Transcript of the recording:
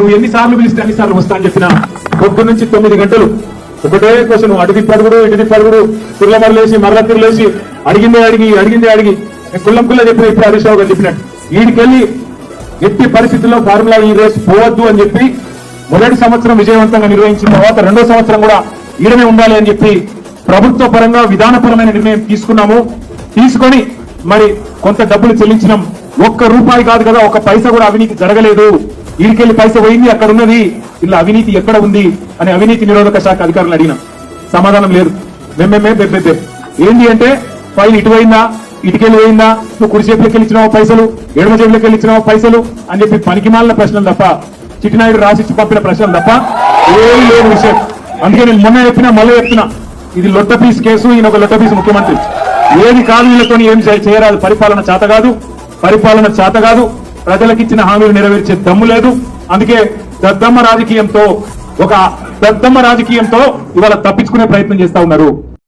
నువ్వు ఎన్నిసార్లు పిలిస్తే అన్నిసార్లు వస్తా అని చెప్పిన పొద్దు నుంచి 9 గంటలు ఒకటే క్వశ్చన్, అటు తిప్పడుగుడు ఇటు తిప్పడుగుడు, తిరులమరలేసి మరల తిరులేసి అడిగిందే అడిగి కుల్లం కుల్ల చెప్పిన ఇప్పుడు హరీష్ రావు గారు చెప్పినట్టు వీడికెళ్ళి ఎట్టి పరిస్థితుల్లో ఫార్ములా ఈ రేస్ పోవద్దు అని చెప్పి మొదటి సంవత్సరం విజయవంతంగా నిర్వహించిన తర్వాత 2వ సంవత్సరం కూడా ఈడనే ఉండాలి అని చెప్పి ప్రభుత్వ పరంగా విధానపరమైన నిర్ణయం తీసుకొని మరి కొంత డబ్బులు చెల్లించినాం. ఒక్క రూపాయి కాదు కదా, ఒక పైసా కూడా అవినీతి జరగలేదు. ఈడికెళ్ళి పైసా పోయింది, అక్కడ ఉన్నది, ఇలా అవినీతి ఎక్కడ ఉంది అని అవినీతి నిరోధక శాఖ అధికారులు అడిగినాం. సమాధానం లేదు. బెబ్బెబ్బే ఏంటి అంటే ఫైల్ ఇటు పోయిందా, ఇటుకెళ్ళి పోయిందా, నువ్వు కుడి చేపులకి వెళ్ళిచ్చినావు పైసలు, ఎడమ చేపులకి వెళ్ళిచ్చినావు పైసలు అని చెప్పి పనికిమాలిన ప్రశ్నలు తప్ప, చిట్టినాయుడు రాసిచ్చి పంపిన ప్రశ్నలు తప్ప ఏమీ లేదు విషయం. అందుకే నేను మొన్న చెప్పినా మళ్ళీ చెప్తున్నా, ఇది లొట్ట పీస్ కేసు, ఈయన ఒక లొట్ట పీస్ ముఖ్యమంత్రి. ఏది కాదు వీళ్ళతో ఏం చేయరాదు. పరిపాలన చేత కాదు, ప్రజలకు ఇచ్చిన హామీలు నెరవేర్చే దమ్ము లేదు. అందుకే దద్దమ్మ రాజకీయంతో ఇవాళ తప్పించుకునే ప్రయత్నం చేస్తా ఉన్నారు.